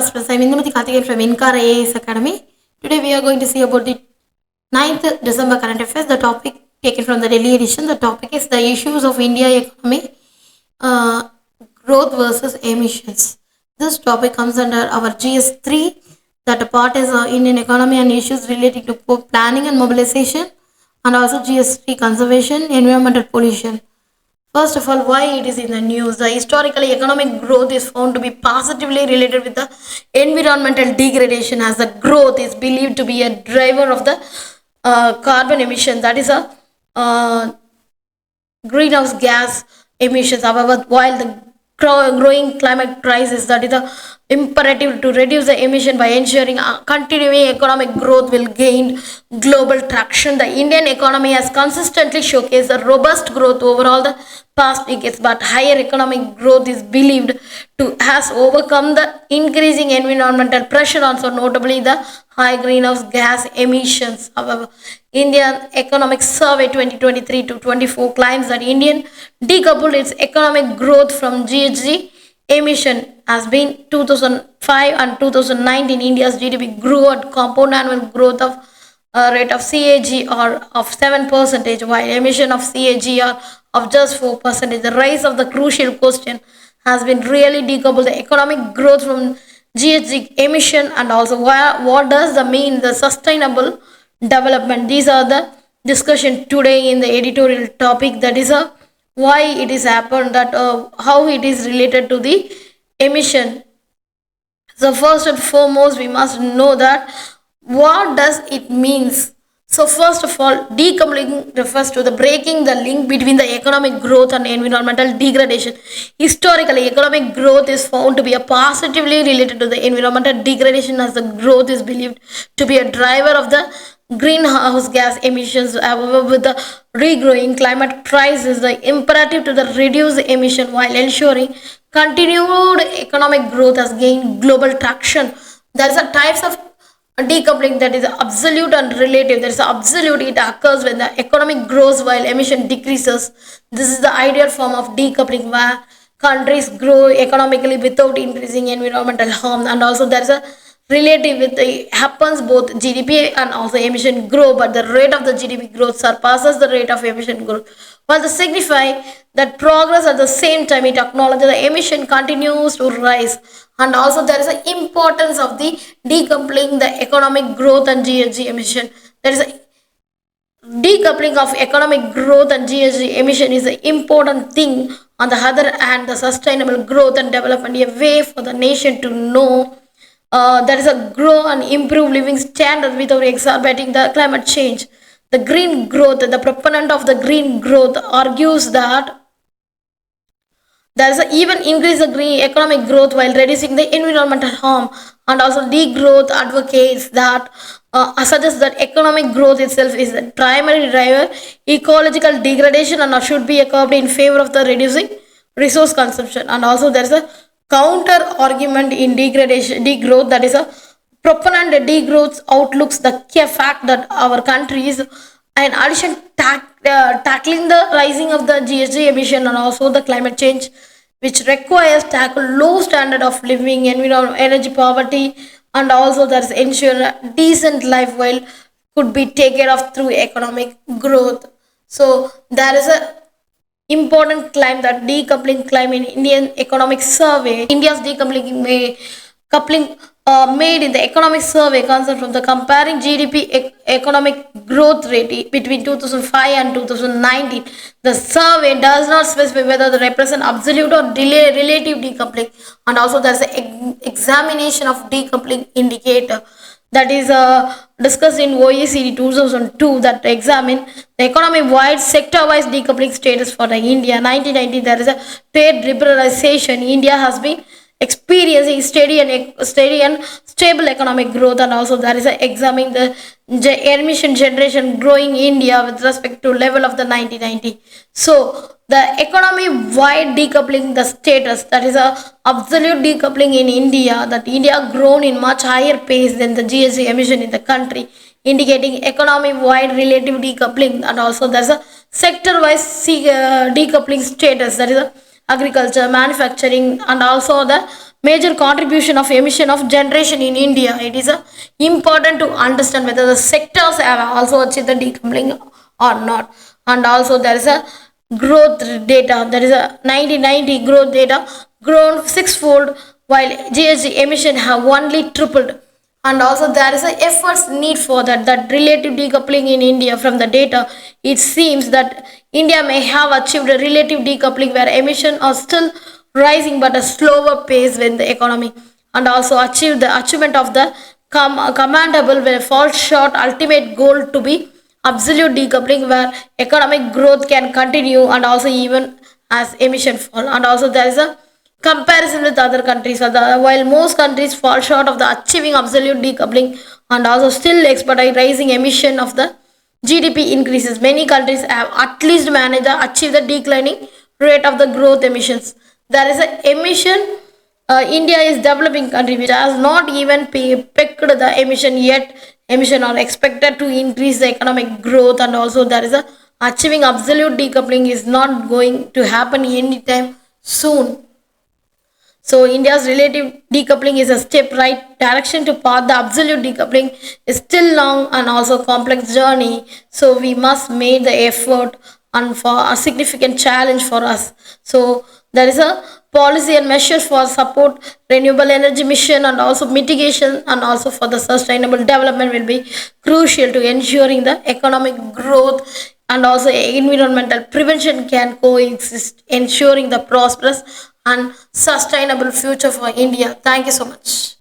students. I'm Indumati Karthikeyan from InKar IAS Academy. Today we are going to see about the 9th December current affairs. The topic taken from the Delhi edition. The topic is the issues of India economy, uh, growth versus emissions. This topic comes under our GS3. That part is Indian economy and issues relating to planning and mobilization, and also GS3 conservation, environmental pollution. First of all, why it is in the news? The historically economic growth is found to be positively related with the environmental degradation, as the growth is believed to be a driver of the carbon emission, that is a greenhouse gas emissions. However, while the growing climate crisis, that is the imperative to reduce the emission by ensuring continuing economic growth will gain global traction. The Indian economy has consistently showcased a robust growth overall the past decades, but higher economic growth is believed to has overcome the increasing environmental pressure, also notably the high greenhouse gas emissions. However, Indian Economic Survey 2023 to 24 claims that Indian decoupled its economic growth from GHG emission. Has been 2005 and 2019, India's GDP grew at compound annual growth of rate of CAGR of 7%, while emission of CAGR of just 4%. The rise of the crucial question has been really decouple the economic growth from GHG emission, and also what does the mean the sustainable development. These are the discussion today in the editorial topic, that is a why it is happened, that how it is related to the emission. So first and foremost, we must know that what does it means. So first of all, decoupling refers to the breaking the link between the economic growth and environmental degradation. Historically, economic growth is found to be a positively related to the environmental degradation, as the growth is believed to be a driver of the greenhouse gas emissions. However, with the regrowing climate crisis, the imperative to the reduce emission while ensuring continued economic growth has gained global traction. There is a types of decoupling, that is absolute and relative. There is absolute, it occurs when the economic grows while emission decreases. This is the ideal form of decoupling, where countries grow economically without increasing environmental harm. And also there is a relative, with the happens both GDP and also emission grow, but the rate of the GDP growth surpasses the rate of emission growth. While the signify that progress, at the same time it acknowledges the emission continues to rise. And also there is an importance of the decoupling the economic growth and GHG emission. There is a decoupling of economic growth and GHG emission is an important thing. On the other hand, the sustainable growth and development, a way for the nation to know there is a grow and improve living standard without exacerbating the climate change. The green growth, the proponent of the green growth argues that there is even increase the green economic growth while reducing the environmental harm. And also degrowth advocates that suggests that economic growth itself is the primary driver, ecological degradation, and should be curbed in favor of the reducing resource consumption. And also there is a counter argument in degrowth, that is a proponent degrowth outlooks the fact that our country is in addition tackling the rising of the GHG emission and also the climate change, which requires tackle low standard of living, environment, energy poverty, and also there is ensure a decent life while could be taken of through economic growth. So there is a important claim, that decoupling claim in Indian Economic Survey. India's decoupling coupling made in the economic survey concept from the comparing GDP economic growth rate between 2005 and 2019. The survey does not specify whether they represent absolute or relative decoupling, and also there is an examination of decoupling indicator, that is discussed in OECD 2002, that examine the economy-wide sector-wise decoupling status for the India. 1990, there is a trade liberalization. India has been experiencing steady and stable economic growth, and also there is a examining the emission generation growing India with respect to level of the 1990. So the economy-wide decoupling the status, that is a absolute decoupling in India, that India grown in much higher pace than the GHG emission in the country, indicating economy-wide relative decoupling. And also there's a sector-wise decoupling status, that is a agriculture, manufacturing, and also the major contribution of emission of generation in India. It is important to understand whether the sectors have also achieved the decoupling or not. And also there is a growth data. There is a 1990 growth data grown sixfold, while GHG emission have only tripled. And also there is a efforts need for that relative decoupling in India. From the data, it seems that India may have achieved a relative decoupling where emissions are still rising but a slower pace when the economy, and also achieve the achievement of the commendable will fall short ultimate goal to be absolute decoupling where economic growth can continue and also even as emission fall. And also there is a comparison with other countries. While most countries fall short of the achieving absolute decoupling and also still expedite rising emission of the GDP increases, many countries have at least managed to achieve the declining rate of the growth emissions. There is an emission. India is developing country which has not even picked the emission yet. Emission are expected to increase the economic growth, and also there is a achieving absolute decoupling is not going to happen anytime soon. So India's relative decoupling is a step right direction to path. The absolute decoupling is still long and also complex journey. So we must make the effort and for a significant challenge for us. So there is a policy and measures for support renewable energy mission and also mitigation and also for the sustainable development will be crucial to ensuring the economic growth and also environmental prevention can coexist, ensuring the prosperous and sustainable future for India. Thank you so much.